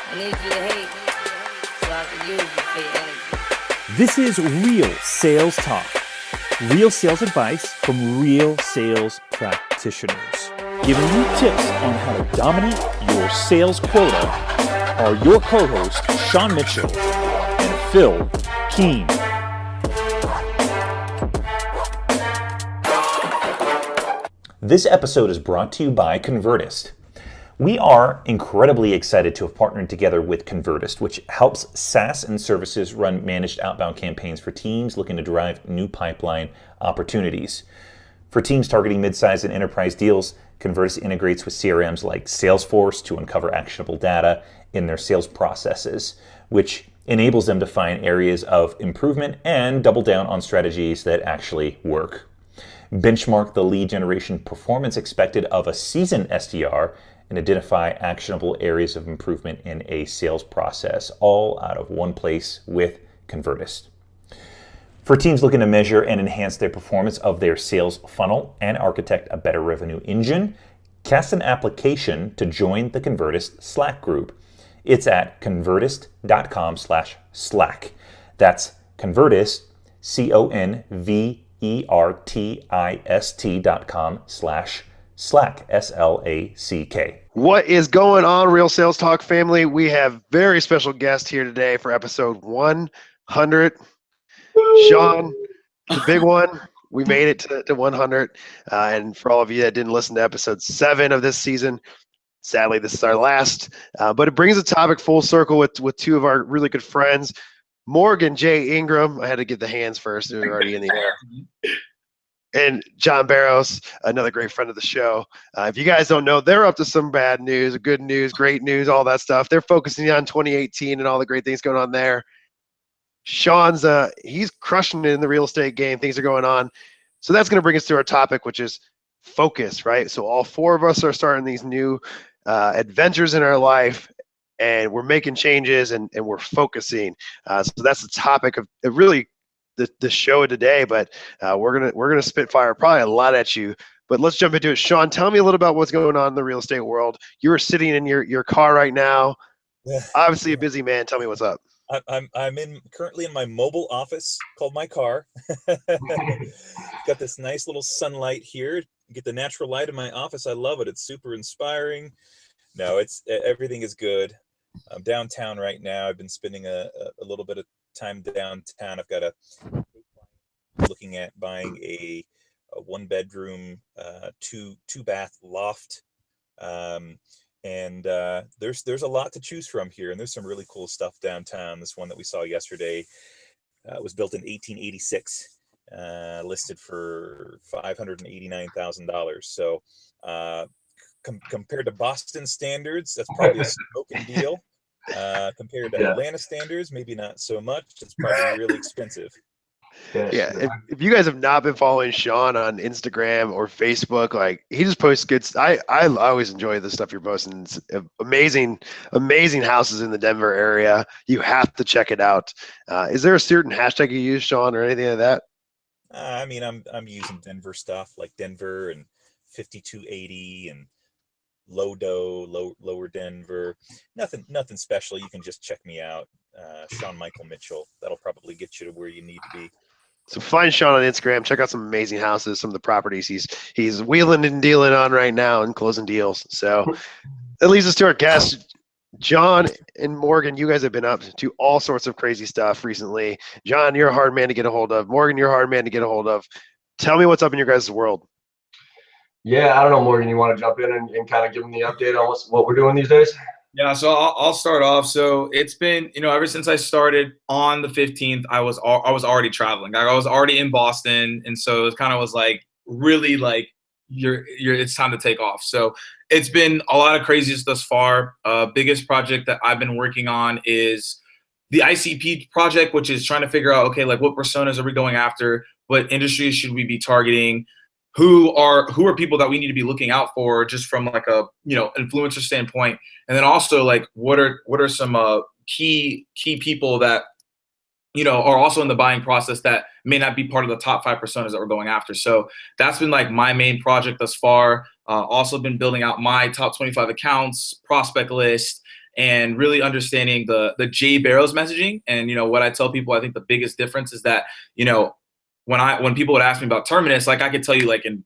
I need you to hate so I can use you for your energy. This is Real Sales Talk. Real sales advice from real sales practitioners. Giving you tips on how to dominate your sales quota are your co-hosts, Sean Mitchell and Phil Keene. This episode is brought to you by Convertist. We are incredibly excited to have partnered together with Convertist, which helps SaaS and services run managed outbound campaigns for teams looking to drive new pipeline opportunities. For teams targeting mid-size and enterprise deals, Convertist integrates with CRMs like Salesforce to uncover actionable data in their sales processes, which enables them to find areas of improvement and double down on strategies that actually work. Benchmark the lead generation performance expected of a seasoned SDR and identify actionable areas of improvement in a sales process, all out of one place with Convertist. For teams looking to measure and enhance their performance of their sales funnel and architect a better revenue engine, cast an application to join the Convertist Slack group. It's at convertist.com/Slack. That's Convertist, convertist.com/Slack, SLACK. What is going on, Real Sales Talk family? We have very special guest here today for episode 100. Sean, the big one. We made it to 100. And for all of you that didn't listen to episode 7 of this season, sadly, this is our last. But it brings the topic full circle with two of our really good friends, Morgan J. Ingram. I had to get the hands first. They were already in the air. And John Barrows, another great friend of the show. If you guys don't know, they're up to some bad news, good news, great news, all that stuff. They're focusing on 2018 and all the great things going on there. Sean's he's crushing it in the real estate game. Things are going on. So that's going to bring us to our topic, which is focus, right? So all four of us are starting these new adventures in our life, and we're making changes and we're focusing. So that's the topic of really the show today, but we're gonna spitfire probably a lot at you. But let's jump into it. Sean, tell me a little about what's going on in the real estate world. You are sitting in your car right now. Obviously a busy man. Tell me what's up. I'm currently in my mobile office called my car. Got this nice little sunlight here. Get the natural light in my office. I love it. It's super inspiring. No, everything is good. I'm downtown right now. I've been spending a little bit of time downtown. I've got looking at buying a 1-bedroom, two bath loft. And there's a lot to choose from here, and there's some really cool stuff downtown. This one that we saw yesterday was built in 1886, listed for $589,000. So compared to Boston standards, that's probably a smoking deal. Compared to Atlanta standards, maybe not so much. It's probably really expensive. Yeah, if you guys have not been following Sean on Instagram or Facebook, like, he just posts good. I always enjoy the stuff you're posting. It's amazing houses in the Denver area. You have to check it out. Is there a certain hashtag you use, Sean, or anything like that? I mean, I'm using Denver stuff like Denver and 5280 and lower Denver. Nothing special. You can just check me out, Sean Michael Mitchell. That'll probably get you to where you need to be. So find Sean on Instagram. Check out some amazing houses, some of the properties he's wheeling and dealing on right now and closing deals. So that leads us to our guests, John and Morgan. You guys have been up to all sorts of crazy stuff recently. John, you're a hard man to get a hold of. Morgan, you're a hard man to get a hold of. Tell me what's up in your guys' world. Yeah, I don't know, Morgan, you want to jump in and kind of give them the update on what we're doing these days? Yeah, so I'll start off. So it's been, ever since I started on the 15th, I was already traveling. Like, I was already in Boston, and so it kind of was like really like it's time to take off. So it's been a lot of crazies thus far. Biggest project that I've been working on is the ICP project, which is trying to figure out, okay, like, what personas are we going after? What industries should we be targeting? Who are people that we need to be looking out for, just from like a influencer standpoint, and then also like what are some key people that are also in the buying process that may not be part of the top 5 personas that we're going after. So that's been like my main project thus far. Also been building out my top 25 accounts, prospect list, and really understanding the Jay Barrows messaging. And, what I tell people, I think the biggest difference is that, when people would ask me about Terminus, like I could tell you like in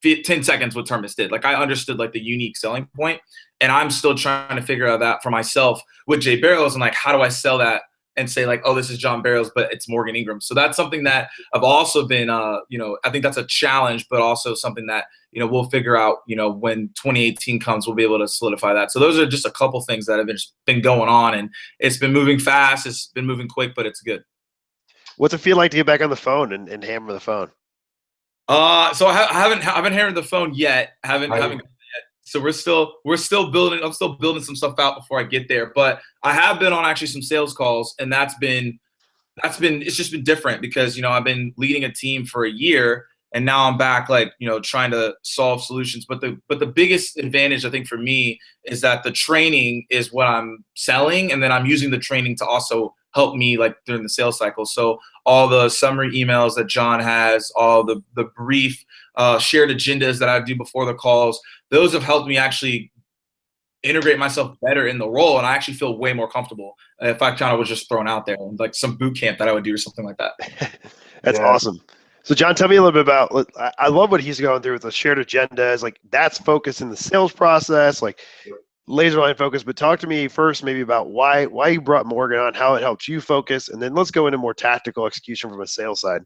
10 seconds what Terminus did. Like I understood like the unique selling point, and I'm still trying to figure out that for myself with Jay Barrows, and like, how do I sell that and say like, oh, this is John Barrows, but it's Morgan Ingram. So that's something that I've also been, I think that's a challenge, but also something that, we'll figure out, when 2018 comes, we'll be able to solidify that. So those are just a couple things that have been going on, and it's been moving fast. It's been moving quick, but it's good. What's it feel like to get back on the phone and hammer the phone? So I haven't hammered the phone yet. Haven't yet. So we're still building. I'm still building some stuff out before I get there. But I have been on actually some sales calls, and it's just been different because I've been leading a team for a year, and now I'm back like trying to solve solutions. But the biggest advantage I think for me is that the training is what I'm selling, and then I'm using the training to also help me like during the sales cycle. So all the summary emails that John has, all the brief shared agendas that I do before the calls, those have helped me actually integrate myself better in the role, and I actually feel way more comfortable if I kind of was just thrown out there, like some boot camp that I would do or something like that. That's awesome. So John, tell me a little bit about, I love what he's going through with the shared agendas, like that's focus in the sales process, like laser line focus. But talk to me first maybe about why you brought Morgan on, how it helped you focus, and then let's go into more tactical execution from a sales side.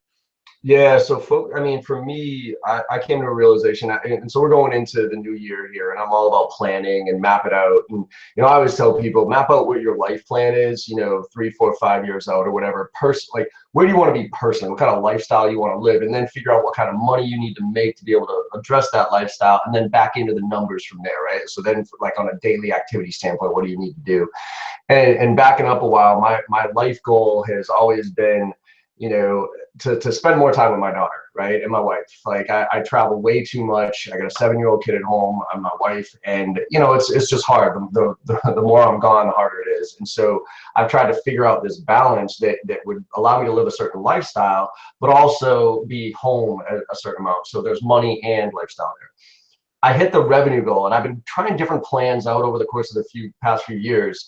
Yeah, so for me, I came to a realization, and so we're going into the new year here, and I'm all about planning and map it out. And I always tell people, map out what your life plan is, 3, 4, 5 years out or whatever. Like, where do you want to be personally? What kind of lifestyle you want to live, and then figure out what kind of money you need to make to be able to address that lifestyle, and then back into the numbers from there, right? So then, like on a daily activity standpoint, what do you need to do? And backing up a while, my life goal has always been, to spend more time with my daughter, right? And my wife. Like I travel way too much. I got a 7-year-old kid at home. I'm my wife, and it's just hard. The more I'm gone, the harder it is. And so I've tried to figure out this balance that would allow me to live a certain lifestyle, but also be home a certain amount. So there's money and lifestyle there. I hit the revenue goal, and I've been trying different plans out over the course of the past few years.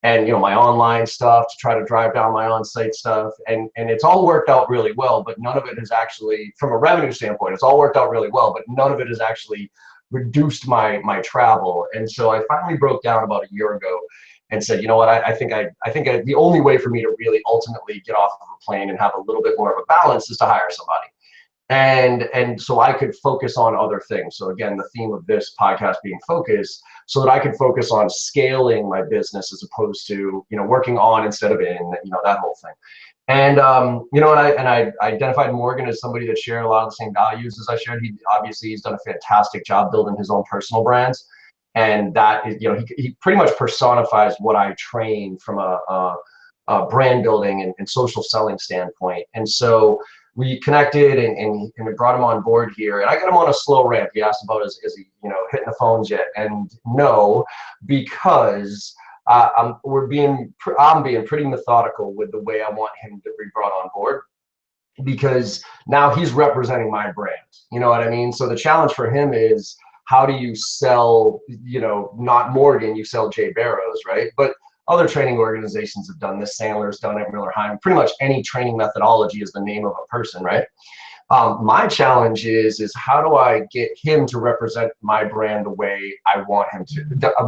And my online stuff to try to drive down my on-site stuff, and it's all worked out really well, but none of it has actually, from a revenue standpoint, it's all worked out really well, but none of it has actually reduced my travel. And so I finally broke down about a year ago and said, you know what, I think the only way for me to really ultimately get off of a plane and have a little bit more of a balance is to hire somebody. And so I could focus on other things. So again, the theme of this podcast being focus, so that I could focus on scaling my business as opposed to, working on instead of in, that whole thing. And, I identified Morgan as somebody that shared a lot of the same values as I shared. He's done a fantastic job building his own personal brands. And that is, he pretty much personifies what I train from a brand building and social selling standpoint. And so we connected and we brought him on board here, and I got him on a slow ramp. He asked about is he hitting the phones yet? And no, because I'm being pretty methodical with the way I want him to be brought on board, because now he's representing my brand. You know what I mean? So the challenge for him is, how do you sell, not Morgan, you sell Jay Barrows, right? But other training organizations have done this. Sandler's done it, Miller-Heim. Pretty much any training methodology is the name of a person, right? My challenge is how do I get him to represent my brand the way I want him to,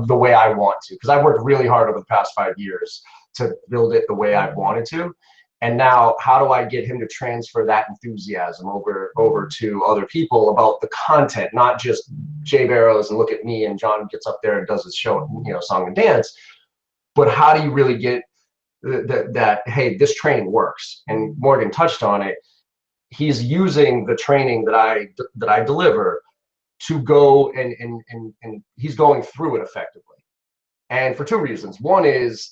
the way I want to? Because I've worked really hard over the past 5 years to build it the way I wanted to. And now, how do I get him to transfer that enthusiasm over to other people about the content, not just Jay Barrows and look at me and John gets up there and does his show, song and dance. But how do you really get that, hey, this training works? And Morgan touched on it. He's using the training that I deliver to go and he's going through it effectively. And for two reasons. One is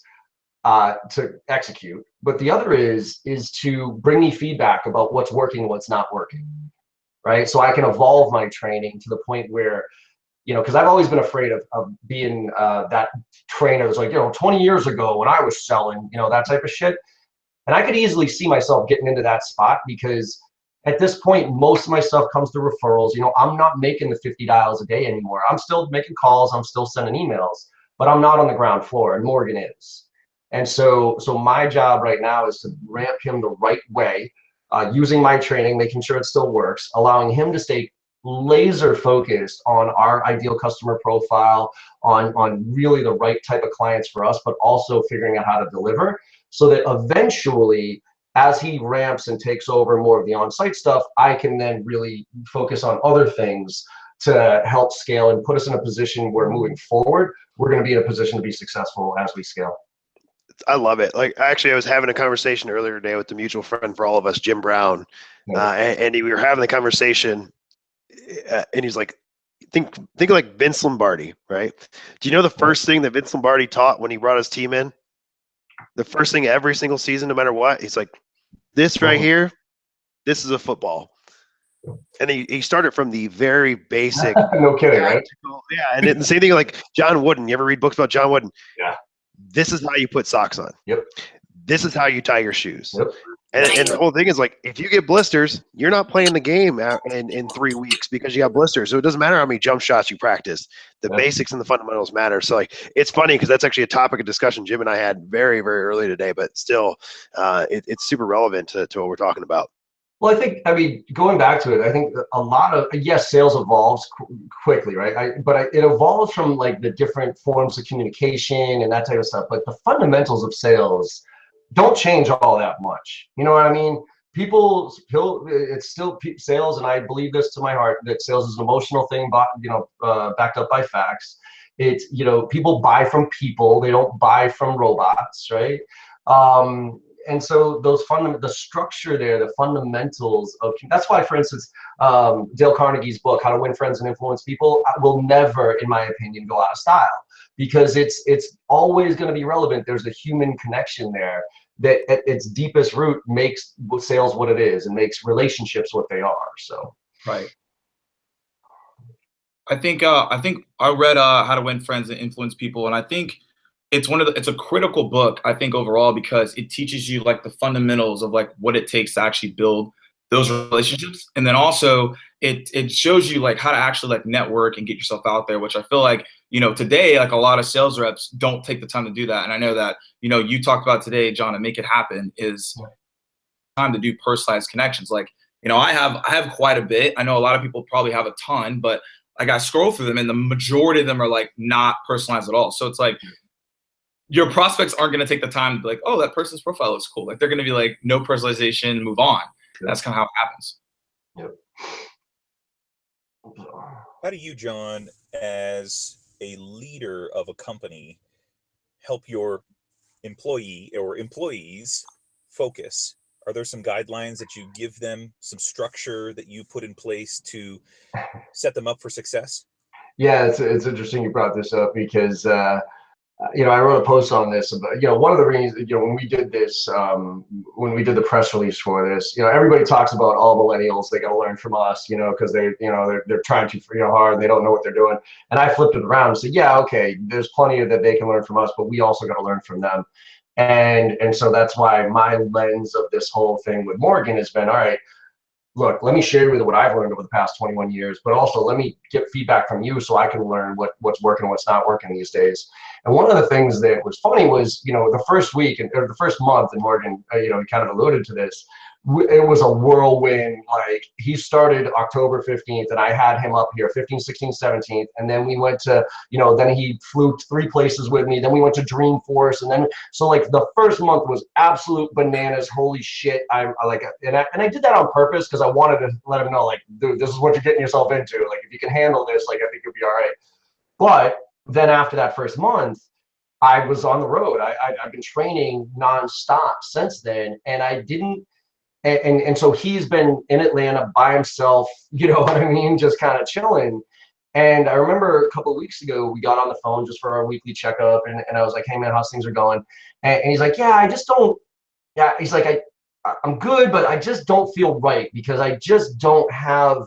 to execute, but the other is to bring me feedback about what's working, what's not working, right? So I can evolve my training to the point where, because I've always been afraid of being that trainer that's like, 20 years ago when I was selling, that type of shit. And I could easily see myself getting into that spot, because at this point, most of my stuff comes through referrals. I'm not making the 50 dials a day anymore. I'm still making calls. I'm still sending emails. but I'm not on the ground floor, and Morgan is. And so my job right now is to ramp him the right way, using my training, making sure it still works, allowing him to stay laser focused on our ideal customer profile, on really the right type of clients for us, but also figuring out how to deliver, so that eventually, as he ramps and takes over more of the on-site stuff, I can then really focus on other things to help scale and put us in a position where moving forward, we're going to be in a position to be successful as we scale. I love it. Like, actually, I was having a conversation earlier today with the mutual friend for all of us, Jim Brown, and we were having the conversation, and he's like, think like Vince Lombardi, right? Do you know the first thing that Vince Lombardi taught when he brought his team in? The first thing every single season, no matter what, he's like, this right here, this is a football. And he started from the very basic. No kidding, right? Yeah, and the same thing like John Wooden. You ever read books about John Wooden? Yeah. This is how you put socks on. Yep. This is how you tie your shoes. Yep. And the whole thing is like, if you get blisters, you're not playing the game in 3 weeks because you got blisters. So it doesn't matter how many jump shots you practice. The basics and the fundamentals matter. So like, it's funny because that's actually a topic of discussion Jim and I had very, very early today, but still, it's super relevant to what we're talking about. Well, I mean, going back to it, I think a lot of, yes, sales evolves quickly, right? But it evolves from like the different forms of communication and that type of stuff. But the fundamentals of sales don't change all that much. You know what I mean? It's still sales, and I believe this to my heart, that sales is an emotional thing, backed up by facts. It's, people buy from people, they don't buy from robots, right? And so the structure there, the fundamentals of, that's why, for instance, Dale Carnegie's book, How to Win Friends and Influence People, will never, in my opinion, go out of style, because it's always going to be relevant. There's a human connection there that at its deepest root makes sales what it is and makes relationships what they are. So, right. I think I read How to Win Friends and Influence People, and I think it's a critical book, I think, overall, because it teaches you like the fundamentals of like what it takes to actually build those relationships. And then also it shows you like how to actually like network and get yourself out there, which I feel like, today, like a lot of sales reps don't take the time to do that. And I know that, you talked about today, John, and Make It Happen is time to do personalized connections. Like, I have quite a bit. I know a lot of people probably have a ton, but like I scroll through them and the majority of them are like not personalized at all. So it's like, your prospects aren't going to take the time to be like, oh, that person's profile looks cool. Like they're going to be like, no personalization, move on. Yep. That's kind of how it happens. Yep. How do you, John, as a leader of a company, help your employee or employees focus? Are there some guidelines that you give them, some structure that you put in place to set them up for success? Yeah, it's interesting you brought this up because, I wrote a post on this about, one of the reasons, when we did this, when we did the press release for this, everybody talks about all millennials, they got to learn from us, because they're trying too hard, they don't know what they're doing. And I flipped it around and said, yeah, okay, there's plenty of that they can learn from us, but we also got to learn from them. And so that's why my lens of this whole thing with Morgan has been, all right, look, let me share with you what I've learned over the past 21 years, but also let me get feedback from you so I can learn what's working and what's not working these days. And one of the things that was funny was, the first week or the first month, and Morgan, he kind of alluded to this, it was a whirlwind. Like, he started October 15th and I had him up here 15th, 16th, 17th. And then we went to, then he flew 3 places with me. Then we went to Dreamforce. And then, so like the first month was absolute bananas. Holy shit. I did that on purpose because I wanted to let him know, like, dude, this is what you're getting yourself into. Like, if you can handle this, like, I think you'll be all right. But then after that first month, I was on the road. I've been training nonstop since then. And I didn't, and so he's been in Atlanta by himself, you know what I mean? Just kind of chilling. And I remember a couple of weeks ago, we got on the phone just for our weekly checkup. And I was like, hey man, how's things are going? And he's like, yeah, he's like, I'm good, but I just don't feel right because I just don't have,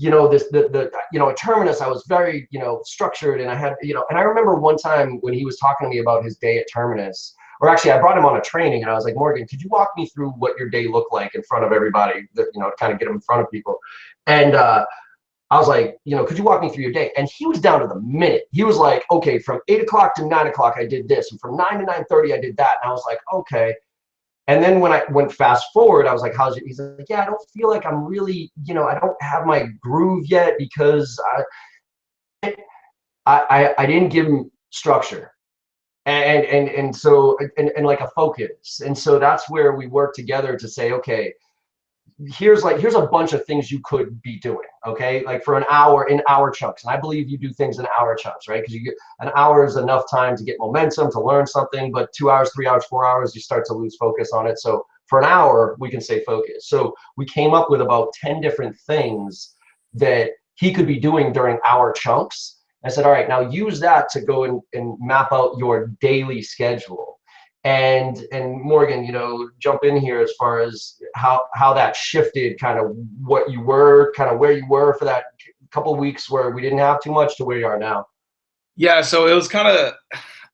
at Terminus, I was very, structured, and I had, and I remember one time when he was talking to me about his day at Terminus, or actually I brought him on a training and I was like, Morgan, could you walk me through what your day looked like in front of everybody, that, kind of get him in front of people? And I was like, could you walk me through your day? And he was down to the minute. He was like, okay, from 8 o'clock to 9 o'clock, I did this. And from 9 to 9:30, I did that. And I was like, okay. And then when I went fast forward, I was like, how's it? He's like, yeah, I don't feel like I'm really, I don't have my groove yet because I didn't give him structure and so like a focus. And so that's where we work together to say, okay, here's a bunch of things you could be doing, okay, like for an hour in hour chunks. And I believe you do things in hour chunks, right? Because you get an hour is enough time to get momentum, to learn something, but 2 hours, 3 hours, 4 hours, you start to lose focus on it. So for an hour we can stay focused. So we came up with about 10 different things that he could be doing during hour chunks. I said, all right, now use that to go and map out your daily schedule. And Morgan, jump in here as far as how that shifted, kind of what you were, kind of where you were for that couple of weeks where we didn't have too much to where you are now. Yeah, so it was kind of,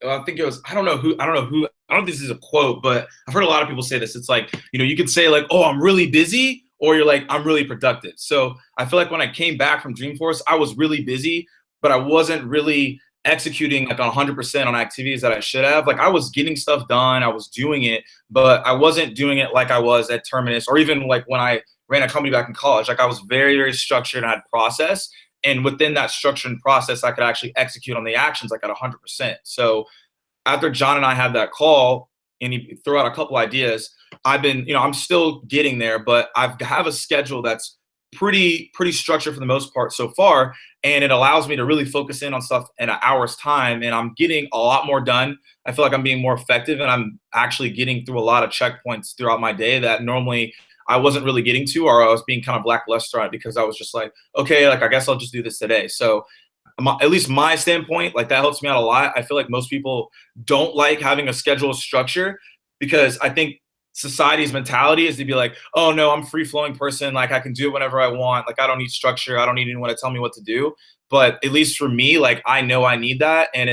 I think it was, I don't know if this is a quote, but I've heard a lot of people say this. It's like, you could say like, oh, I'm really busy, or you're like, I'm really productive. So I feel like when I came back from Dreamforce, I was really busy, but I wasn't really executing like 100% on activities that I should have. Like I was getting stuff done, I was doing it, but I wasn't doing it like I was at Terminus, or even like when I ran a company back in college. Like I was very, very structured and I had process. And within that structure and process, I could actually execute on the actions like at 100%. So after John and I had that call and he threw out a couple ideas, I've been, I'm still getting there, but I have a schedule that's pretty structured for the most part so far. And it allows me to really focus in on stuff in an hour's time. And I'm getting a lot more done. I feel like I'm being more effective, and I'm actually getting through a lot of checkpoints throughout my day that normally I wasn't really getting to, or I was being kind of lackluster on it because I was just like, okay, like I guess I'll just do this today. So at least my standpoint, like that helps me out a lot. I feel like most people don't like having a schedule structure because I think society's mentality is to be like, oh no, I'm a free flowing person. Like I can do it whenever I want. Like I don't need structure. I don't need anyone to tell me what to do. But at least for me, like I know I need that. And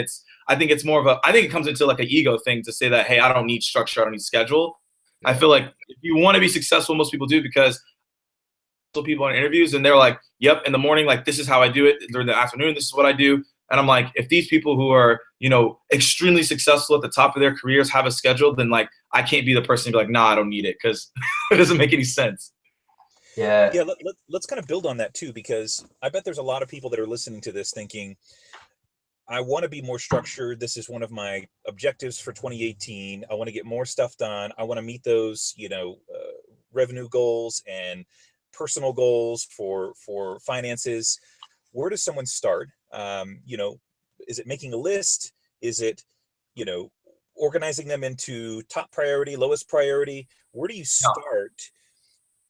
I think it comes into like an ego thing to say that, hey, I don't need structure. I don't need schedule. I feel like if you want to be successful, most people do, because people in interviews and they're like, yep, in the morning, like this is how I do it. During the afternoon, this is what I do. And I'm like, if these people who are, extremely successful at the top of their careers have a schedule, then like I can't be the person to be like, nah, I don't need it, because it doesn't make any sense. Yeah. Yeah, let's kind of build on that too, because I bet there's a lot of people that are listening to this thinking, I want to be more structured. This is one of my objectives for 2018. I want to get more stuff done. I want to meet those, revenue goals and personal goals for finances. Where does someone start? Is it making a list? Is it, organizing them into top priority, lowest priority? Where do you start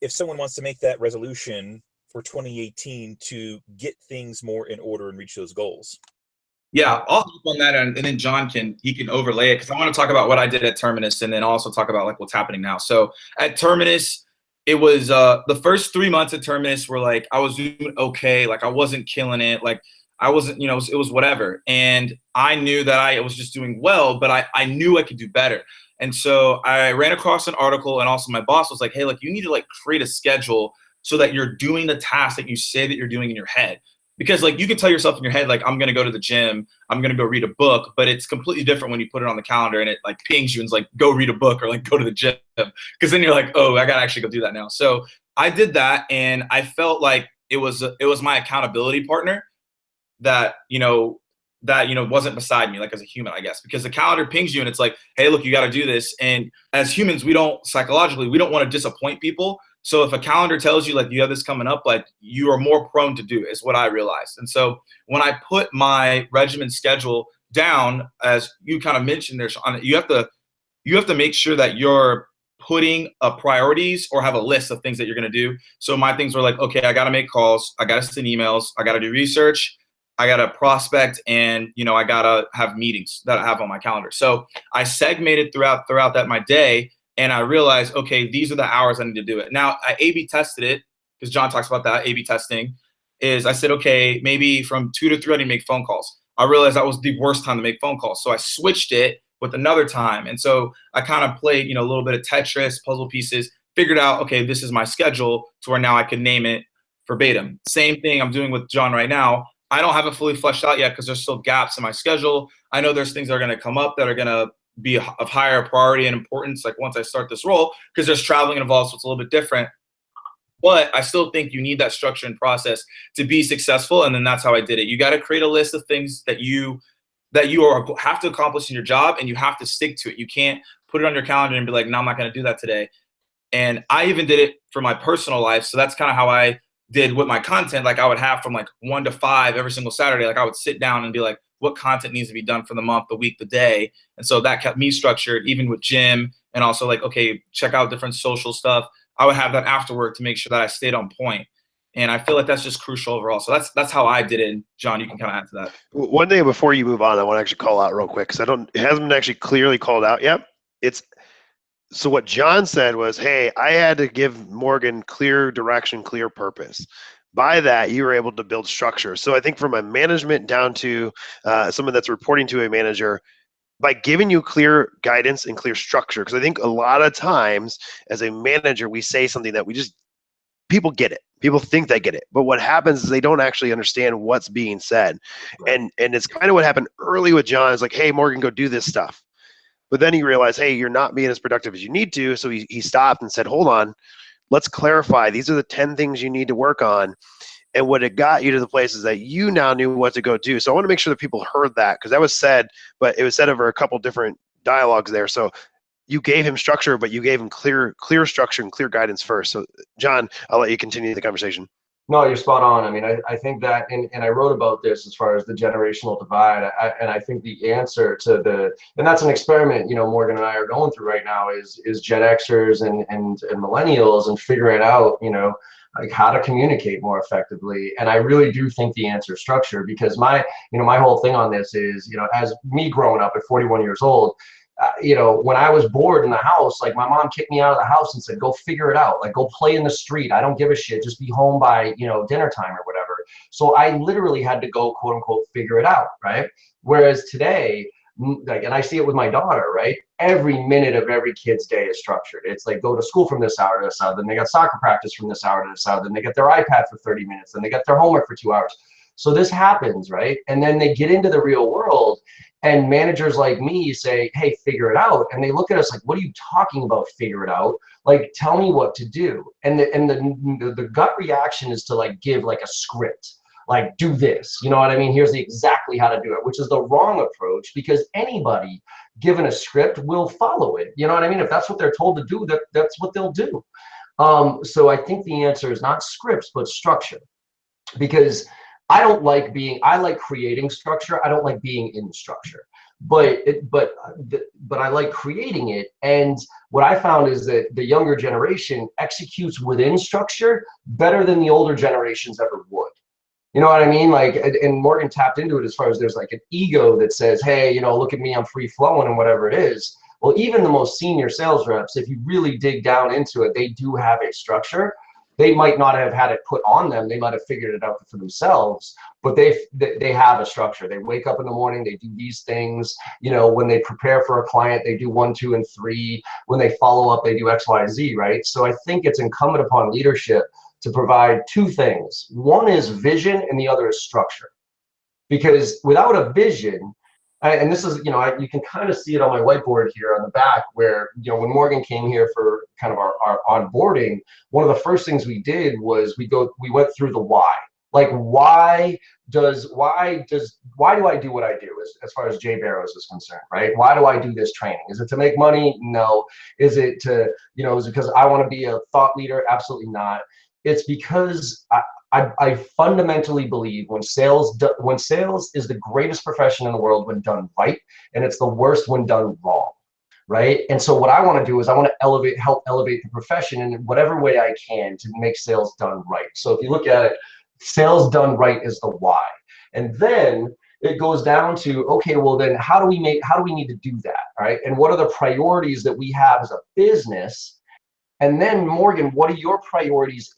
if someone wants to make that resolution for 2018 to get things more in order and reach those goals? Yeah, I'll hop on that, and then John can overlay it, because I want to talk about what I did at Terminus and then also talk about like what's happening now. So at Terminus, it was the first 3 months at Terminus were like I was doing okay, like I wasn't killing it, like I wasn't, it was whatever. And I knew that I was just doing well, but I knew I could do better. And so I ran across an article, and also my boss was like, hey, like you need to like create a schedule so that you're doing the task that you say that you're doing in your head. Because like you can tell yourself in your head, like I'm going to go to the gym, I'm going to go read a book, but it's completely different when you put it on the calendar and it like pings you and it's like, go read a book or like go to the gym. Because then you're like, oh, I got to actually go do that now. So I did that, and I felt like it was my accountability partner that wasn't beside me, like as a human, I guess, because the calendar pings you and it's like, hey, look, you got to do this. And as humans, we don't want to disappoint people. So if a calendar tells you like you have this coming up, like you are more prone to do it, is what I realized. And so when I put my regimen schedule down, as you kind of mentioned there, Sean, you have to make sure that you're putting priorities or have a list of things that you're going to do. So my things were like, okay, I got to make calls, I got to send emails, I got to do research, I got to prospect, and I got to have meetings that I have on my calendar. So I segmented throughout that my day. And I realized, okay, these are the hours I need to do it. Now, I A/B tested it, because John talks about that. A/B testing is, I said, okay, maybe from 2 to 3 I need to make phone calls. I realized that was the worst time to make phone calls. So I switched it with another time. And so I kind of played, a little bit of Tetris, puzzle pieces, figured out, okay, this is my schedule, to where now I can name it verbatim. Same thing I'm doing with John right now. I don't have it fully fleshed out yet because there's still gaps in my schedule. I know there's things that are going to come up that are going to be of higher priority and importance, like once I start this role, because there's traveling involved, so it's a little bit different. But I still think you need that structure and process to be successful, and then that's how I did it. You got to create a list of things that you have to accomplish in your job, and you have to stick to it. You can't put it on your calendar and be like, no, I'm not going to do that today. And I even did it for my personal life, so that's kind of how I did with my content. Like I would have from like 1 to 5 every single Saturday. Like I would sit down and be like, what content needs to be done for the month, the week, the day. And so that kept me structured, even with gym, and also like, okay, check out different social stuff. I would have that afterward to make sure that I stayed on point. And I feel like that's just crucial overall. So that's how I did it. And John, you can kind of add to that. One thing before you move on, I want to actually call out real quick because it hasn't been actually clearly called out yet. So what John said was, hey, I had to give Morgan clear direction, clear purpose. By that, you were able to build structure. So I think from a management down to someone that's reporting to a manager, by giving you clear guidance and clear structure, because I think a lot of times as a manager, we say something that people get it. People think they get it. But what happens is they don't actually understand what's being said. And it's kind of what happened early with John. It's like, hey, Morgan, go do this stuff. But then he realized, hey, you're not being as productive as you need to. So he stopped and said, hold on, let's clarify. These are the 10 things you need to work on. And what it got you to the place is that you now knew what to go do. So I want to make sure that people heard that, because that was said, but it was said over a couple different dialogues there. So you gave him structure, but you gave him clear structure and clear guidance first. So John, I'll let you continue the conversation. No, you're spot on. I mean, I think that, and I wrote about this as far as the generational divide. And I think the answer to and that's an experiment, Morgan and I are going through right now is Gen Xers and millennials and figuring out, like how to communicate more effectively. And I really do think the answer is structure, because my whole thing on this is, as me growing up at 41 years old, when I was bored in the house, like my mom kicked me out of the house and said, go figure it out. Like, go play in the street. I don't give a shit. Just be home by, dinner time or whatever. So I literally had to go, quote unquote, figure it out. Right. Whereas today, like, and I see it with my daughter, right? Every minute of every kid's day is structured. It's like, go to school from this hour to this hour, then they got soccer practice from this hour to this hour, then they get their iPad for 30 minutes, then they get their homework for 2 hours. So this happens, right? And then they get into the real world, and managers like me say, hey, figure it out. And they look at us like, what are you talking about, figure it out? Like, tell me what to do. And the gut reaction is to like give like a script. Like, do this, you know what I mean? Here's exactly how to do it, which is the wrong approach, because anybody given a script will follow it. You know what I mean? If that's what they're told to do, that's what they'll do. So I think the answer is not scripts, but structure, because I like creating structure. I don't like being in structure, but I like creating it. And what I found is that the younger generation executes within structure better than the older generations ever would. You know what I mean? Like, and Morgan tapped into it as far as there's like an ego that says, hey, look at me, I'm free flowing and whatever it is. Well, even the most senior sales reps, if you really dig down into it, they do have a structure. They might not have had it put on them. They might have figured it out for themselves, but they have a structure. They wake up in the morning, they do these things. When they prepare for a client, they do 1, 2, and 3. When they follow up, they do X, Y, Z, right? So I think it's incumbent upon leadership to provide 2 things. One is vision, and the other is structure. Because without a vision, and this is, you can kind of see it on my whiteboard here on the back, where, when Morgan came here for kind of our onboarding, one of the first things we did was we went through the why. Like, why do I do what I do as far as Jay Barrows is concerned, right? Why do I do this training? Is it to make money? No. Is it to, is it because I want to be a thought leader? Absolutely not. It's because I fundamentally believe when sales is the greatest profession in the world when done right, and it's the worst when done wrong, right? And so what I want to do is I want to help elevate the profession in whatever way I can to make sales done right. So if you look at it, sales done right is the why. And then it goes down to, okay, well then how do we need to do that, right? And what are the priorities that we have as a business? And then, Morgan, what are your priorities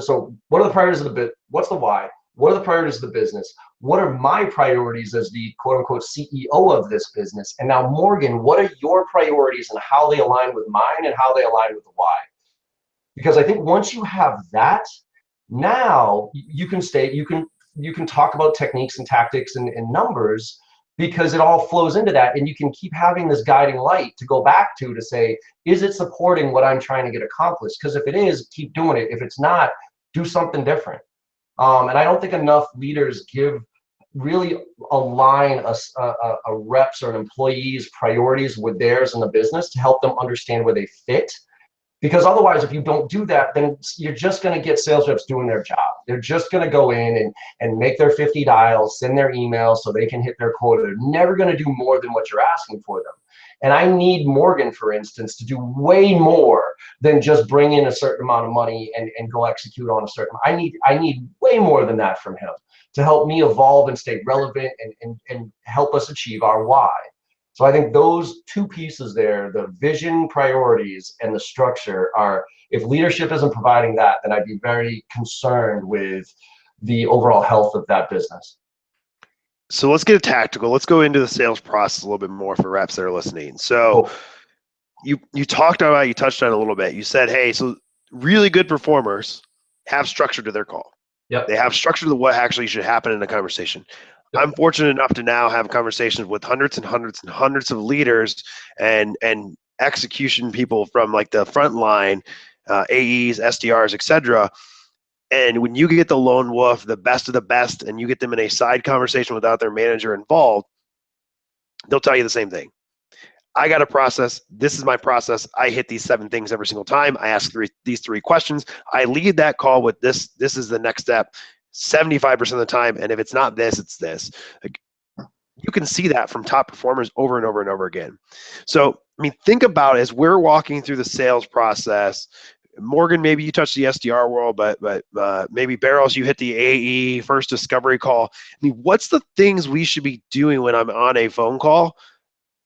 so what are the priorities of the bit? What's the why? What are the priorities of the business? What are my priorities as the quote unquote CEO of this business? And now, Morgan, what are your priorities and how they align with mine and how they align with the why? Because I think once you have that, Now you can talk about techniques and tactics and numbers, because it all flows into that, and you can keep having this guiding light to go back to say, is it supporting what I'm trying to get accomplished? Because if it is, keep doing it. If it's not, do something different. And I don't think enough leaders really align a rep's or an employee's priorities with theirs in the business to help them understand where they fit. Because otherwise, if you don't do that, then you're just going to get sales reps doing their job. They're just going to go in and make their 50 dials, send their emails so they can hit their quota. They're never going to do more than what you're asking for them. And I need Morgan, for instance, to do way more than just bring in a certain amount of money and go execute on a certain. I need way more than that from him to help me evolve and stay relevant and help us achieve our why. So I think those two pieces there, the vision, priorities, and the structure are, if leadership isn't providing that, then I'd be very concerned with the overall health of that business. So let's get tactical. Let's go into the sales process a little bit more for reps that are listening. So you touched on it a little bit. You said, hey, so really good performers have structure to their call. Yep. They have structure to what actually should happen in a conversation. I'm fortunate enough to now have conversations with hundreds and hundreds and hundreds of leaders and execution people from like the front line, AEs, SDRs, etc. And when you get the lone wolf, the best of the best, and you get them in a side conversation without their manager involved, they'll tell you the same thing. I got a process. This is my process. I hit these 7 things every single time. I ask these 3 questions. I lead that call with this. This is the next step 75% of the time. And if it's not this, it's this. Like, you can see that from top performers over and over and over again. So, I mean, think about it as we're walking through the sales process. Morgan, maybe you touched the SDR world, but maybe Barrows, you hit the AE first discovery call. I mean, what's the things we should be doing when I'm on a phone call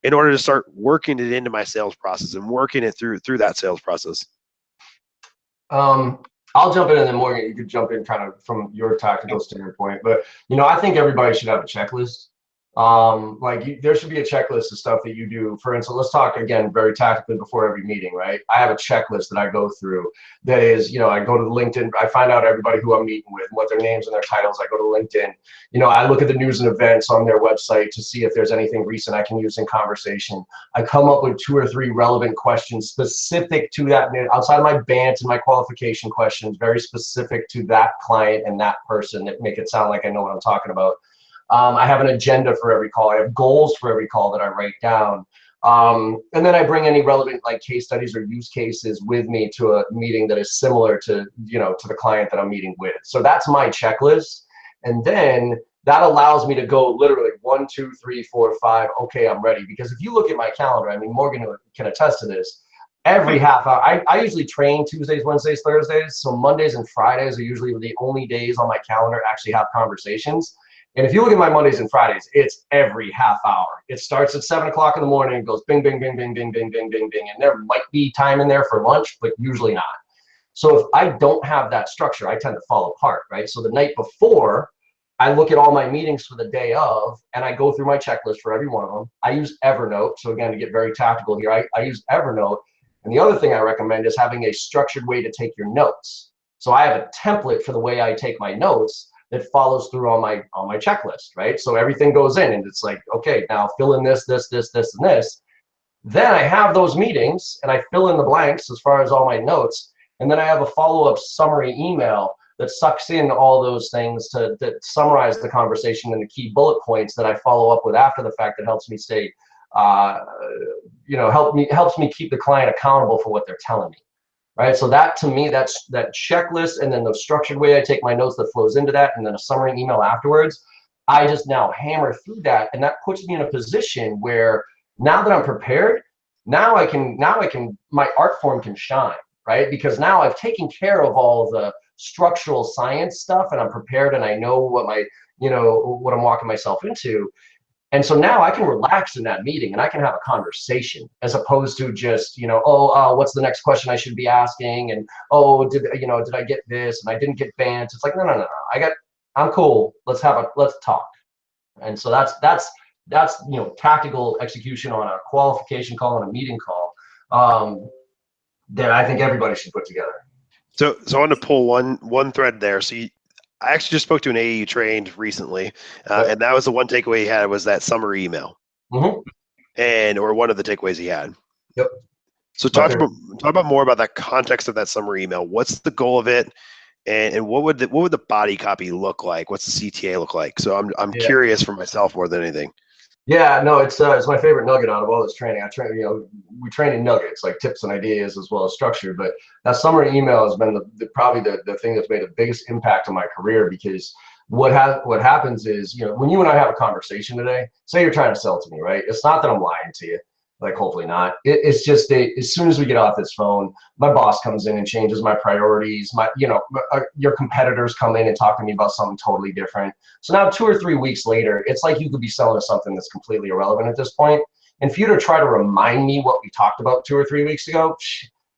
in order to start working it into my sales process and working it through that sales process? I'll jump in, and then Morgan, you could jump in kind of from your tactical standpoint. But, I think everybody should have a checklist. There should be a checklist of stuff that you do. For instance, let's talk again very tactically before every meeting, right? I have a checklist that I go through that is, I go to LinkedIn, I find out everybody who I'm meeting with, what their names and their titles. I go to LinkedIn, I look at the news and events on their website to see if there's anything recent I can use in conversation. I come up with 2 or 3 relevant questions specific to that, outside of my BANT and my qualification questions, very specific to that client and that person that make it sound like I know what I'm talking about. I have an agenda for every call. I have goals for every call that I write down. And then I bring any relevant case studies or use cases with me to a meeting that is similar to, to the client that I'm meeting with. So that's my checklist. And then that allows me to go literally 1, 2, 3, 4, 5. Okay, I'm ready. Because if you look at my calendar, I mean, Morgan can attest to this. Every half hour, I usually train Tuesdays, Wednesdays, Thursdays. So Mondays and Fridays are usually the only days on my calendar actually have conversations. And if you look at my Mondays and Fridays, it's every half hour. It starts at 7 o'clock in the morning and goes bing, bing, bing, bing, bing, bing, bing, bing, bing. And there might be time in there for lunch, but usually not. So if I don't have that structure, I tend to fall apart, right? So the night before, I look at all my meetings for the day of, and I go through my checklist for every one of them. I use Evernote. So again, to get very tactical here, I use Evernote. And the other thing I recommend is having a structured way to take your notes. So I have a template for the way I take my notes that follows through on my checklist, right? So everything goes in and it's like, okay, now fill in this, this, this, this, and this. Then I have those meetings and I fill in the blanks as far as all my notes. And then I have a follow-up summary email that sucks in all those things that summarize the conversation and the key bullet points that I follow up with after the fact that helps me stay, helps me keep the client accountable for what they're telling me. Right, so that to me, that's that checklist, and then the structured way I take my notes that flows into that, and then a summary email afterwards. I just now hammer through that, and that puts me in a position where now that I'm prepared, now I can my art form can shine, right? Because now I've taken care of all the structural science stuff, and I'm prepared, and I know what what I'm walking myself into. And so now I can relax in that meeting and I can have a conversation as opposed to just, what's the next question I should be asking? And, did I get this? And I didn't get BANT. It's like, no. I'm cool. Let's talk. And so that's tactical execution on a qualification call and a meeting call that I think everybody should put together. So I want to pull one thread there. So I actually just spoke to an AE you trained recently, and that was the one takeaway he had was that summary email, or one of the takeaways he had. Yep. So talk about more about that context of that summary email. What's the goal of it, and what would the body copy look like? What's the CTA look like? So I'm curious for myself more than anything. Yeah, no, it's my favorite nugget out of all this training. We train in nuggets, like tips and ideas as well as structure. But that summary email has been probably the thing that's made the biggest impact on my career, because what happens is, when you and I have a conversation today, say you're trying to sell to me, right? It's not that I'm lying to you. Like, hopefully not. It's just as soon as we get off this phone, my boss comes in and changes my priorities. Your competitors come in and talk to me about something totally different. So now 2 or 3 weeks later, it's like you could be selling us something that's completely irrelevant at this point. And for you to try to remind me what we talked about 2 or 3 weeks ago,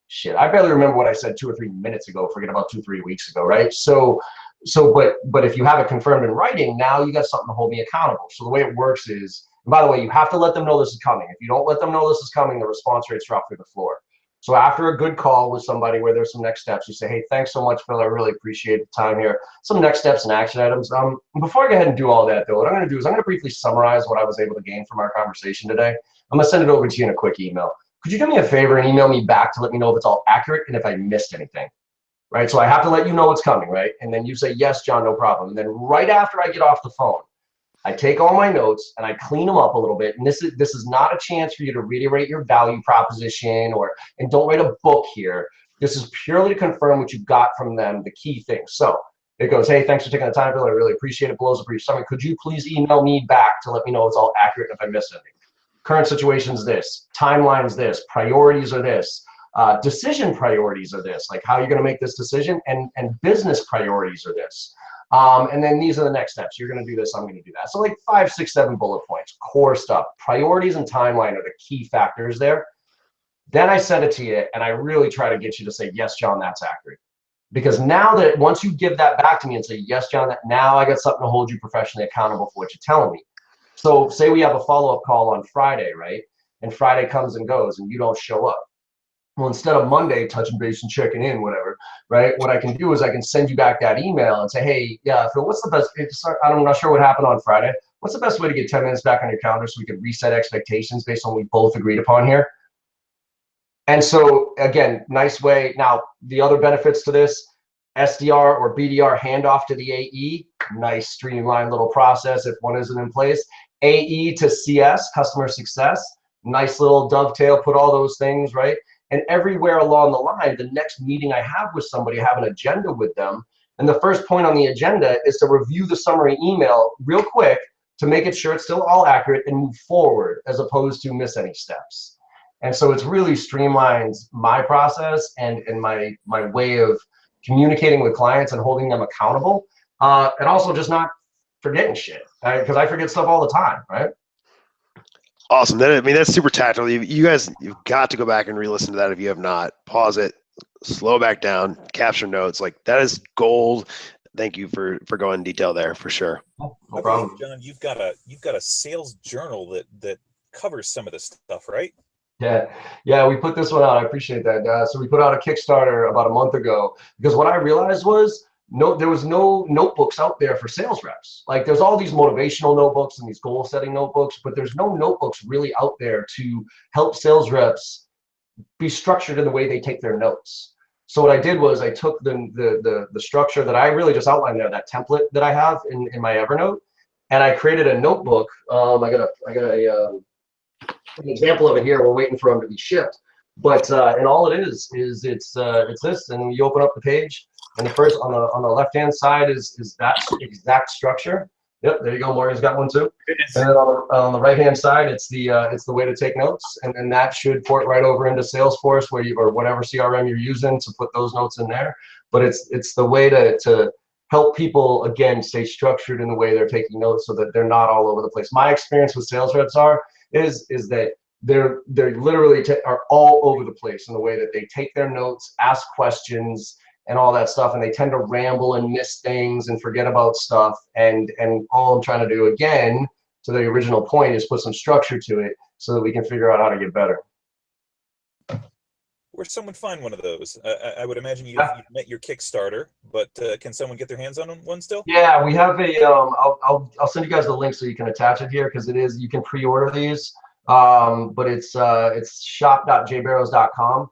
shit, I barely remember what I said 2 or 3 minutes ago. Forget about 2 or 3 weeks ago, right? But if you have it confirmed in writing, now you got something to hold me accountable. So the way it works is, and by the way, you have to let them know this is coming. If you don't let them know this is coming, the response rates drop through the floor. So after a good call with somebody where there's some next steps, you say, hey, thanks so much, Phil. I really appreciate the time here. Some next steps and action items. Before I go ahead and do all that, though, what I'm going to do is I'm going to briefly summarize what I was able to gain from our conversation today. I'm going to send it over to you in a quick email. Could you do me a favor and email me back to let me know if it's all accurate and if I missed anything? Right? So I have to let you know what's coming, right? And then you say, yes, John, no problem. And then right after I get off the phone, I take all my notes and I clean them up a little bit. And this is not a chance for you to reiterate your value proposition and don't write a book here. This is purely to confirm what you got from them, the key things. So it goes, hey, thanks for taking the time, Bill. I really appreciate it. Blows a brief summary. Could you please email me back to let me know it's all accurate and if I missed anything? Current situation's this, timeline's this, priorities are this, decision priorities are this, like how you're going to make this decision, and business priorities are this. And then these are the next steps. You're going to do this, I'm going to do that. So like 5, 6, 7 bullet points, core stuff. Priorities and timeline are the key factors there. Then I send it to you and I really try to get you to say, yes, John, that's accurate. Because now that once you give that back to me and say, yes, John, now I got something to hold you professionally accountable for what you're telling me. So say we have a follow-up call on Friday, right? And Friday comes and goes and you don't show up. Well, instead of Monday touching base and checking in, whatever, right? What I can do is I can send you back that email and say, hey, yeah, Phil, what's the best? I'm not sure what happened on Friday. What's the best way to get 10 minutes back on your calendar so we can reset expectations based on what we both agreed upon here? And so, again, nice way. Now, the other benefits to this, SDR or BDR handoff to the AE, nice streamlined little process if one isn't in place. AE to CS, customer success, nice little dovetail, put all those things, right? And everywhere along the line, the next meeting I have with somebody, I have an agenda with them. And the first point on the agenda is to review the summary email real quick to make it sure it's still all accurate and move forward as opposed to miss any steps. And so it's really streamlines my process and my way of communicating with clients and holding them accountable. And also just not forgetting shit, right? Because I forget stuff all the time, right? Awesome. That's super tactical. You guys, you've got to go back and re-listen to that if you have not. Pause it, slow back down, capture notes. Like, that is gold. Thank you for going in detail there for sure. No problem. John, you've got a sales journal that covers some of this stuff, right? Yeah, we put this one out. I appreciate that. So we put out a Kickstarter about a month ago because what I realized was there was no notebooks out there for sales reps. Like, there's all these motivational notebooks and these goal setting notebooks, but there's no notebooks really out there to help sales reps be structured in the way they take their notes. So what I did was I took the structure that I really just outlined there, that template that I have in my Evernote, and I created a notebook. I got an example of it here. We're waiting for them to be shipped, but and all it is it's this, and you open up the page. And the first on the left-hand side is that exact structure. Yep, there you go. Morgan's got one too. And then on the right-hand side, it's the way to take notes, and then that should port right over into Salesforce or whatever CRM you're using to put those notes in there. But it's the way to help people again stay structured in the way they're taking notes so that they're not all over the place. My experience with sales reps is that they're literally are all over the place in the way that they take their notes, ask questions, and all that stuff, and they tend to ramble and miss things and forget about stuff. And all I'm trying to do, again, to the original point, is put some structure to it so that we can figure out how to get better. where's someone find one of those? I would imagine you've Yeah. met your Kickstarter, but can someone get their hands on one still? Yeah, we have a. I'll send you guys the link so you can attach it here because you can pre-order these. But it's shop.jbarrows.com.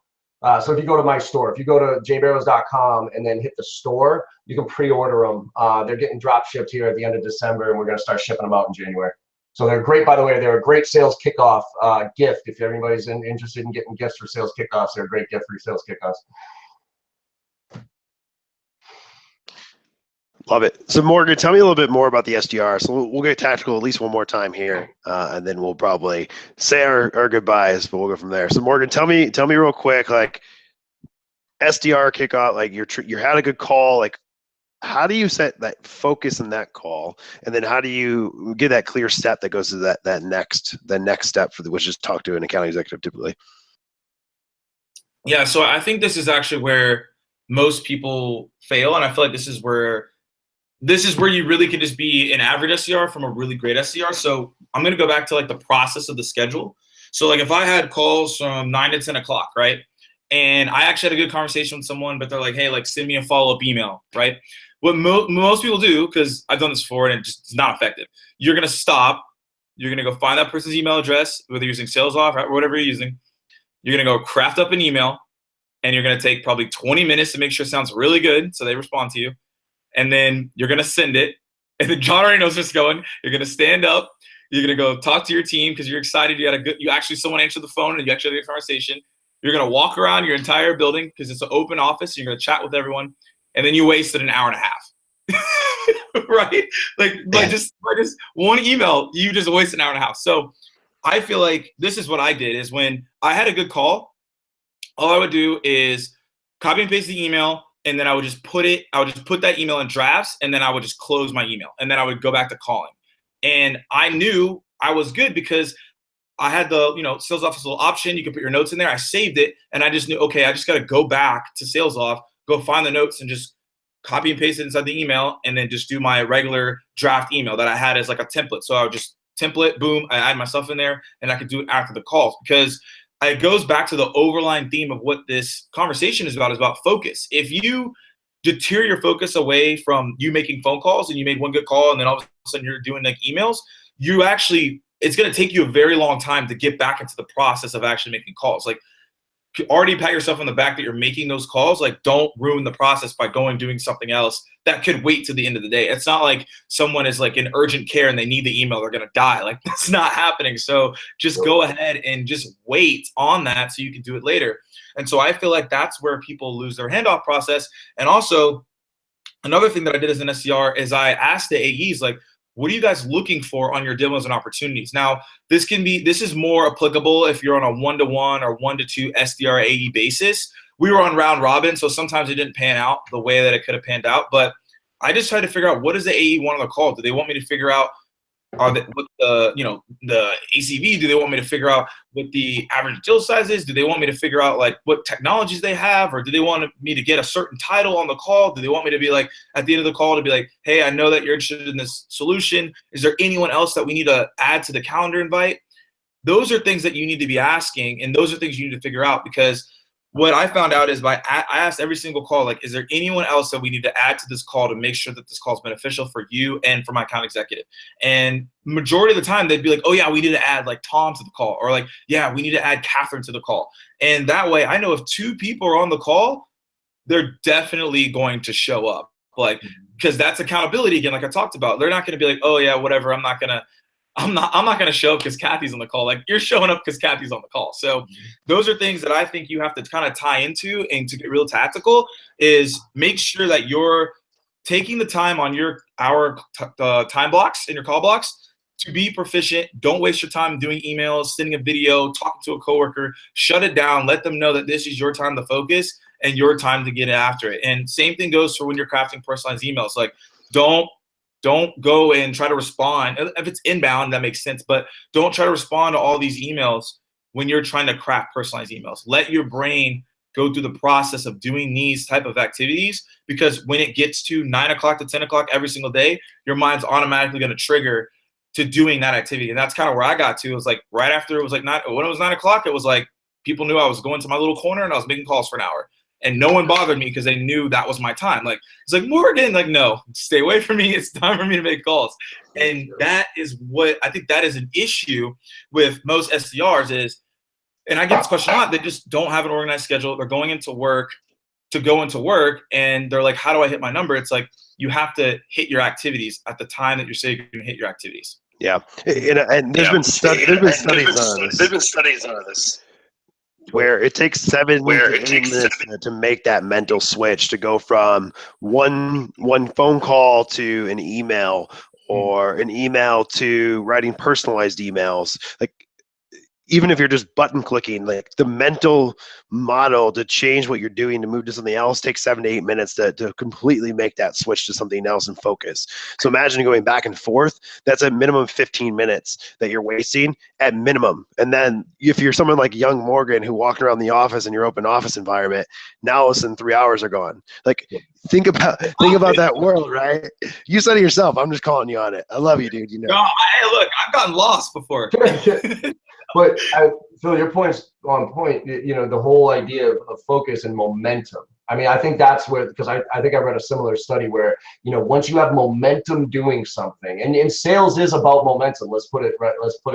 So if you go to my store, if you go to jbarrows.com and then hit the store, you can pre-order them. They're getting drop shipped here at the end of December, and we're going to start shipping them out in January. So they're great, by the way. They're a great sales kickoff gift. If anybody's interested in getting gifts for sales kickoffs, they're a great gift for your sales kickoffs. Love it. So Morgan, tell me a little bit more about the SDR. So we'll get tactical at least one more time here, and then we'll probably say our goodbyes, but we'll go from there. So Morgan, tell me real quick, like SDR kickoff, like you had a good call, like how do you set that focus in that call, and then how do you get that clear step that goes to the next step which is talk to an account executive typically? Yeah, so I think this is actually where most people fail, and I feel like this is where you really can just be an average SDR from a really great SDR. So I'm going to go back to like the process of the schedule. So like if I had calls from 9 to 10 o'clock, right? And I actually had a good conversation with someone, but they're like, hey, like send me a follow-up email, right? What most people do, because I've done this before and it's not effective, you're going to stop. You're going to go find that person's email address, whether you're using SalesOff or whatever you're using. You're going to go craft up an email, and you're going to take probably 20 minutes to make sure it sounds really good so they respond to you. And then you're going to send it. And then John already knows what's going. You're going to stand up. You're going to go talk to your team because you're excited. You actually someone answered the phone and you actually had a conversation. You're going to walk around your entire building because it's an open office. You're going to chat with everyone. And then you wasted an hour and a half. Right? Like by just one email, you just wasted an hour and a half. So I feel like this is what I did is when I had a good call, all I would do is copy and paste the email. And then I would just put that email in drafts, and then I would just close my email, and then I would go back to calling. And I knew I was good because I had the, Sales Office little option. You can put your notes in there. I saved it, and I just knew, okay, I just got to go back to Sales Off, go find the notes, and just copy and paste it inside the email, and then just do my regular draft email that I had as like a template. So I would just template, boom, I add myself in there, and I could do it after the calls because it goes back to the overlying theme of what this conversation is about focus. If you deter your focus away from you making phone calls and you made one good call and then all of a sudden you're doing like emails, it's going to take you a very long time to get back into the process of actually making calls. Like already pat yourself on the back that you're making those calls. Like don't ruin the process by doing something else that could wait to the end of the day. It's not like someone is like in urgent care and they need the email, they're going to die. Like that's not happening. So just go ahead and just wait on that so you can do it later. And so I feel like that's where people lose their handoff process. And also another thing that I did as an SDR is I asked the AEs, like, what are you guys looking for on your demos and opportunities? Now, this is more applicable if you're on a 1-to-1 or 1-to-2 SDR AE basis. We were on round robin, so sometimes it didn't pan out the way that it could have panned out. But I just tried to figure out, what does the AE want on the call? Do they want me to figure out what the ACV? Do they want me to figure out what the average deal size is? Do they want me to figure out like what technologies they have? Or do they want me to get a certain title on the call? Do they want me to be like at the end of the call to be like, hey, I know that you're interested in this solution. Is there anyone else that we need to add to the calendar invite? Those are things that you need to be asking, and those are things you need to figure out, because what I found out is I asked every single call, like, is there anyone else that we need to add to this call to make sure that this call is beneficial for you and for my account executive? And majority of the time, they'd be like, oh, yeah, we need to add, like, Tom to the call. Or, like, yeah, we need to add Catherine to the call. And that way, I know if 2 people are on the call, they're definitely going to show up. Like, because that's accountability again, like I talked about. They're not going to be like, oh, yeah, whatever, I'm not going to show up because Kathy's on the call. Like, you're showing up because Kathy's on the call. So those are things that I think you have to kind of tie into, and to get real tactical is make sure that you're taking the time on your time blocks and your call blocks to be proficient. Don't waste your time doing emails, sending a video, talking to a coworker. Shut it down. Let them know that this is your time to focus and your time to get after it. And same thing goes for when you're crafting personalized emails. Like, don't go and try to respond. If it's inbound, that makes sense, but don't try to respond to all these emails when you're trying to craft personalized emails. Let your brain go through the process of doing these type of activities, because when it gets to 9 o'clock to 10 o'clock every single day, your mind's automatically going to trigger to doing that activity. And that's kind of where I got to. It was like right after it was like when it was 9 o'clock, it was like, people knew I was going to my little corner and I was making calls for an hour. And no one bothered me because they knew that was my time. Like, it's like, Morgan, like, no, stay away from me. It's time for me to make calls. And that is what I think that is an issue with most SDRs is, and I get this question a lot, they just don't have an organized schedule. They're going into work to go into work, and they're like, how do I hit my number? It's like, you have to hit your activities at the time that you say you're going to hit your activities. Yeah, and there's been studies on this where it takes 7 to 8 minutes to make that mental switch to go from one phone call to an email, or an email to writing personalized emails. Like, even if you're just button clicking, like the mental model to change what you're doing to move to something else takes 7 to 8 minutes to completely make that switch to something else and focus. So imagine going back and forth. That's a minimum 15 minutes that you're wasting at minimum. And then if you're someone like young Morgan who walked around the office in your open office environment, now all of a sudden 3 hours are gone. Like, think about that world, right? You said it yourself. I'm just calling you on it. I love you, dude. You know. No, look, I've gotten lost before. But Phil, your point's on point. You know, the whole idea of focus and momentum. I mean, I think that's where, because I think I read a similar study where, you know, once you have momentum doing something, and sales is about momentum. Let's put it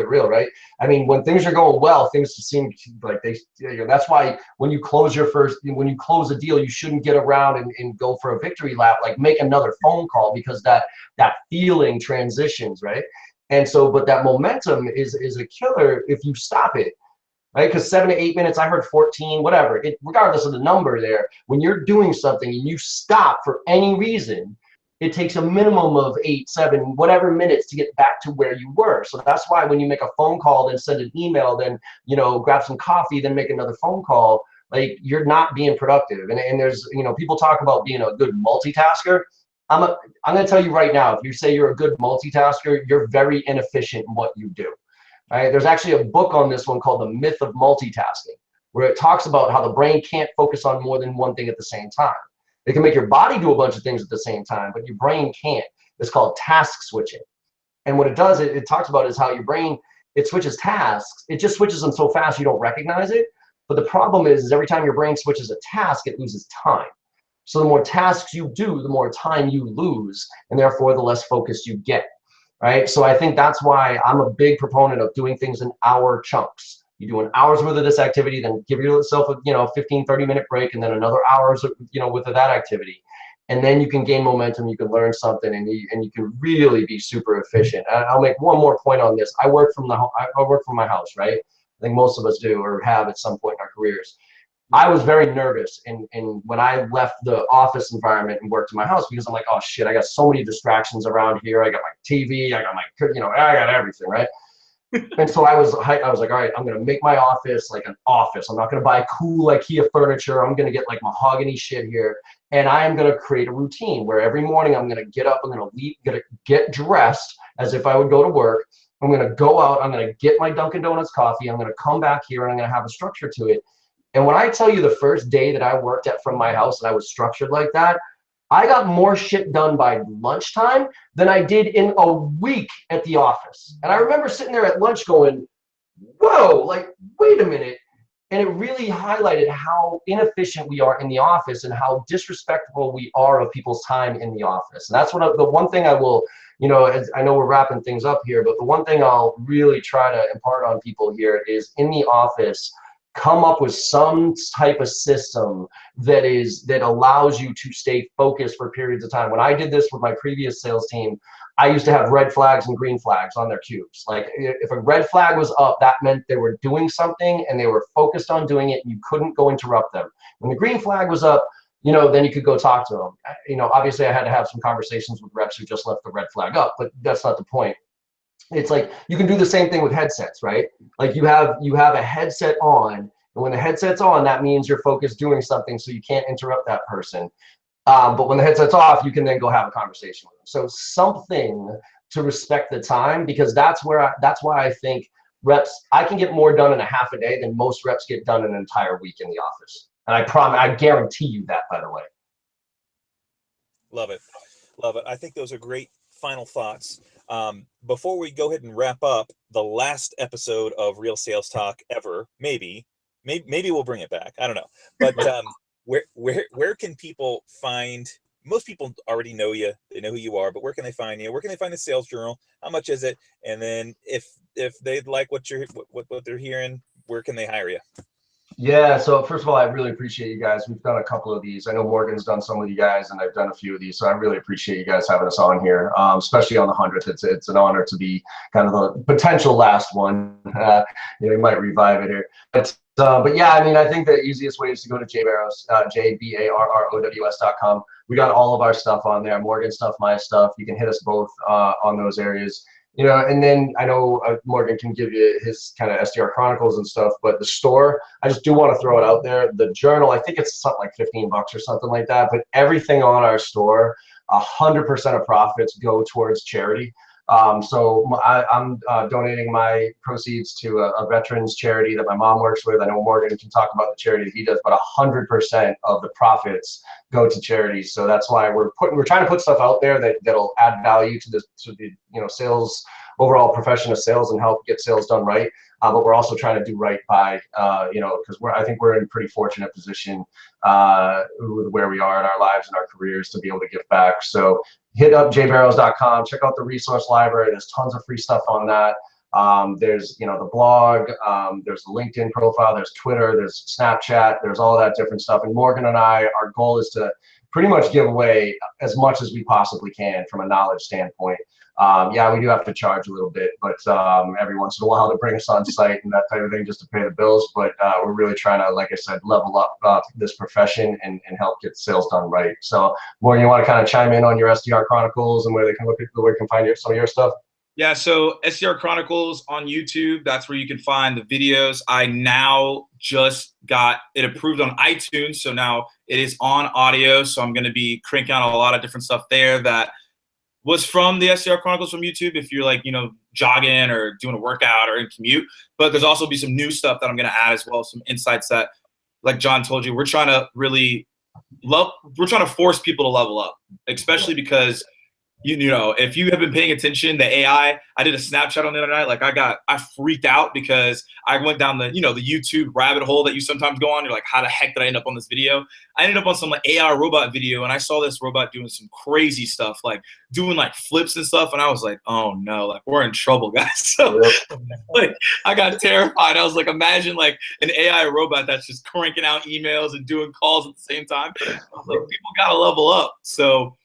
real, right? I mean, when things are going well, things seem like they, you know, that's why when you close a deal, you shouldn't get around and go for a victory lap, like make another phone call, because that feeling transitions, right? And so, but that momentum is a killer if you stop it, right? Because 7 to 8 minutes, I heard 14, whatever. Regardless of the number there, when you're doing something and you stop for any reason, it takes a minimum of 8, 7, whatever minutes to get back to where you were. So that's why when you make a phone call, then send an email, then, you know, grab some coffee, then make another phone call, like, you're not being productive. And there's, you know, people talk about being a good multitasker. I'm going to tell you right now, if you say you're a good multitasker, you're very inefficient in what you do. Right? There's actually a book on this one called The Myth of Multitasking, where it talks about how the brain can't focus on more than one thing at the same time. It can make your body do a bunch of things at the same time, but your brain can't. It's called task switching. And what it does, it talks about is how your brain, it switches tasks. It just switches them so fast you don't recognize it. But the problem is every time your brain switches a task, it loses time. So the more tasks you do, the more time you lose, and therefore the less focused you get, right? So I think that's why I'm a big proponent of doing things in hour chunks. You do an hour's worth of this activity, then give yourself a 15, 30-minute break, and then another hour's worth of that activity. And then you can gain momentum, you can learn something, and you can really be super efficient. And I'll make one more point on this. I work from my house, right? I think most of us do or have at some point in our careers. I was very nervous and when I left the office environment and worked in my house, because I'm like, oh shit, I got so many distractions around here. I got my TV, I got my, I got everything, right? And so I was like, all right, I'm gonna make my office like an office. I'm not gonna buy cool IKEA furniture. I'm gonna get like mahogany shit here, and I am gonna create a routine where every morning I'm gonna get up, I'm gonna leave, gonna get dressed as if I would go to work. I'm gonna go out, I'm gonna get my Dunkin' Donuts coffee. I'm gonna come back here and I'm gonna have a structure to it. And when I tell you the first day that I worked from my house and I was structured like that, I got more shit done by lunchtime than I did in a week at the office. And I remember sitting there at lunch going, whoa, like, wait a minute. And it really highlighted how inefficient we are in the office and how disrespectful we are of people's time in the office. And that's the one thing I will, I know we're wrapping things up here, but the one thing I'll really try to impart on people here is in the office, come up with some type of system that allows you to stay focused for periods of time. When I did this with my previous sales team, I used to have red flags and green flags on their cubes. Like if a red flag was up, that meant they were doing something and they were focused on doing it and you couldn't go interrupt them. When the green flag was up, then you could go talk to them. Obviously I had to have some conversations with reps who just left the red flag up, but that's not the point. It's like you can do the same thing with headsets, right? Like you have a headset on, and when the headset's on, that means you're focused doing something, so you can't interrupt that person. But when the headset's off, you can then go have a conversation with them. So something to respect the time, because that's why I think reps, I can get more done in a half a day than most reps get done in an entire week in the office. And I guarantee you that, by the way. Love it. Love it. I think those are great final thoughts. Before we go ahead and wrap up the last episode of Real Sales Talk ever, maybe, maybe we'll bring it back. I don't know. But where can people find? Most people already know you. They know who you are. But where can they find you? Where can they find the Sales Journal? How much is it? And then if they like what they're hearing, where can they hire you? Yeah, so first of all, I really appreciate you guys. We've done a couple of these. I know Morgan's done some with you guys, and I've done a few of these. So I really appreciate you guys having us on here, especially on the 100th. It's an honor to be kind of the potential last one. We might revive it here. But yeah, I mean, I think the easiest way is to go to jbarrows, jbarrows.com. We got all of our stuff on there, Morgan stuff, my stuff. You can hit us both on those areas. And then I know Morgan can give you his kind of SDR Chronicles and stuff, but the store, I just do want to throw it out there. The journal, I think it's something like $15 or something like that, but everything on our store, 100% of profits go towards charity. So I'm donating my proceeds to a veterans charity that my mom works with. I know Morgan can talk about the charity that he does, but 100% of the profits go to charities. So that's why we're trying to put stuff out there that'll add value to the sales, overall profession of sales, and help get sales done right. But we're also trying to do right by because I think we're in a pretty fortunate position where we are in our lives and our careers to be able to give back. So hit up jbarrows.com, check out the resource library. There's tons of free stuff on that. There's the blog, there's the LinkedIn profile, there's Twitter, there's Snapchat, there's all that different stuff. And Morgan and our goal is to pretty much give away as much as we possibly can from a knowledge standpoint. Yeah, we do have to charge a little bit, but every once in a while to bring us on site and that type of thing just to pay the bills. But we're really trying to, like I said, level up this profession and help get sales done right. So, Morgan, you want to kind of chime in on your SDR Chronicles and where they can find some of your stuff? Yeah, so SDR Chronicles on YouTube, that's where you can find the videos. I now just got it approved on iTunes, so now it is on audio. So I'm going to be cranking out a lot of different stuff there that was from the SDR Chronicles from YouTube if you're jogging or doing a workout or in commute. But there's also be some new stuff that I'm going to add as well, some insights that, like John told you, we're trying to force people to level up, especially because if you have been paying attention, the AI, I did a Snapchat on the other night. I freaked out because I went down the YouTube rabbit hole that you sometimes go on. You're like, how the heck did I end up on this video? I ended up on some AI robot video, and I saw this robot doing some crazy stuff, doing flips and stuff. And I was like, oh no, we're in trouble, guys. So I got terrified. I was like, imagine an AI robot that's just cranking out emails and doing calls at the same time. I was like, people got to level up. So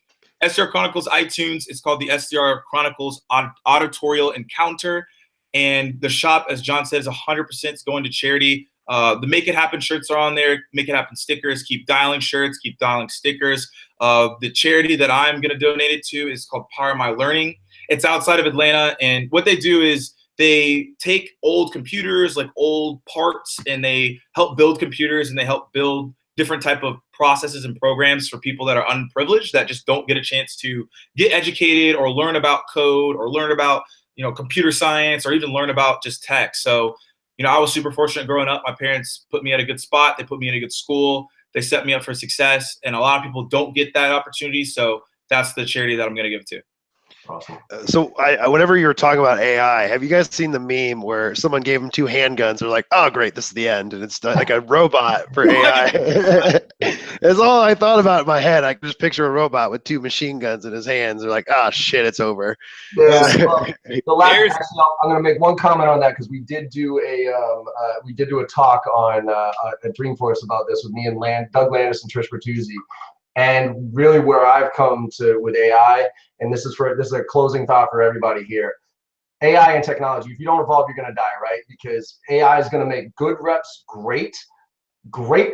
SDR Chronicles iTunes, it's called the SDR Chronicles Auditorial Encounter. And the shop, as John says, 100% going to charity. The Make It Happen shirts are on there. Make It Happen stickers. Keep dialing shirts. Keep dialing stickers. The charity that I'm going to donate it to is called Power My Learning. It's outside of Atlanta. And what they do is they take old computers, old parts, and they help build computers, and they help build different type of processes and programs for people that are unprivileged, that just don't get a chance to get educated or learn about code or learn about, computer science or even learn about just tech. So, I was super fortunate growing up. My parents put me at a good spot. They put me in a good school. They set me up for success. And a lot of people don't get that opportunity. So that's the charity that I'm going to give it to. Awesome. So whenever you were talking about AI, have you guys seen the meme where someone gave them 2 handguns? They're like, oh, great, this is the end. And it's like a robot for AI. That's all I thought about in my head. I could just picture a robot with 2 machine guns in his hands. They're like, oh, shit, it's over. Yeah. Actually, I'm going to make one comment on that because we did do a talk on at Dreamforce about this with me and Doug Landis and Trish Bertuzzi. And really where I've come to with AI, and this is a closing thought for everybody here. AI and technology, if you don't evolve, you're going to die, right? Because AI is going to make good reps great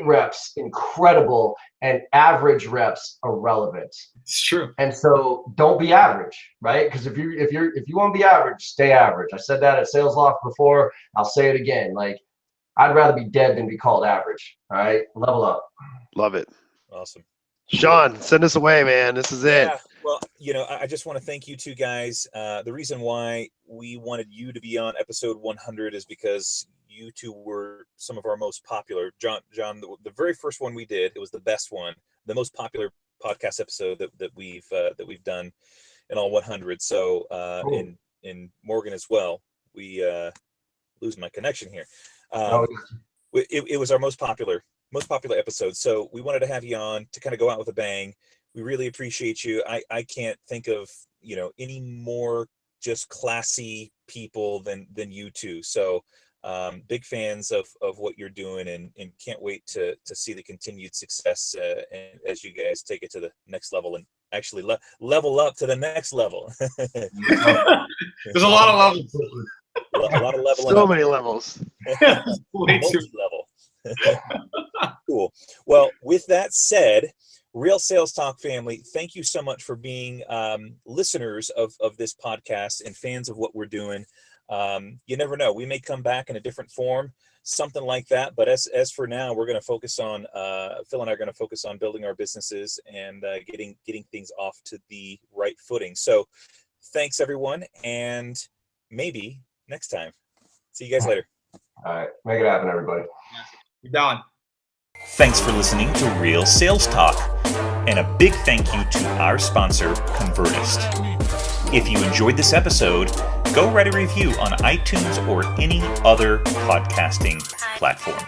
reps incredible, and average reps irrelevant. It's true. And so don't be average, right? Because if you want to be average, stay average. I said that at Sales Loft before. I'll say it again. I'd rather be dead than be called average. All right, level up. Love it. Awesome. Sean, send us away, man. This is it. Well, I just want to thank you 2 guys. The reason why we wanted you to be on episode 100 is because you 2 were some of our most popular. John, the very first one we did, it was the best one, the most popular podcast episode that we've done in all 100. So in Morgan as well. We losing my connection here. it was our most popular episode. So we wanted to have you on to kind of go out with a bang. We really appreciate you. I can't think of, any more just classy people than you two. So big fans of what you're doing, and can't wait to see the continued success and as you guys take it to the next level and actually level up to the next level. There's a lot of levels. A lot of leveling So up. many levels. Way too. Multi-level. Cool. Well, with that said, Real Sales Talk family, thank you so much for being listeners of this podcast and fans of what we're doing. You never know, we may come back in a different form, something like that. But as for now, we're going to focus on Phil and I are going to focus on building our businesses and getting things off to the right footing. So thanks everyone, and maybe next time. See you guys later. All right, make it happen, everybody. You're done. Thanks for listening to Real Sales Talk, and a big thank you to our sponsor, Convertist. If you enjoyed this episode, go write a review on iTunes or any other podcasting platform.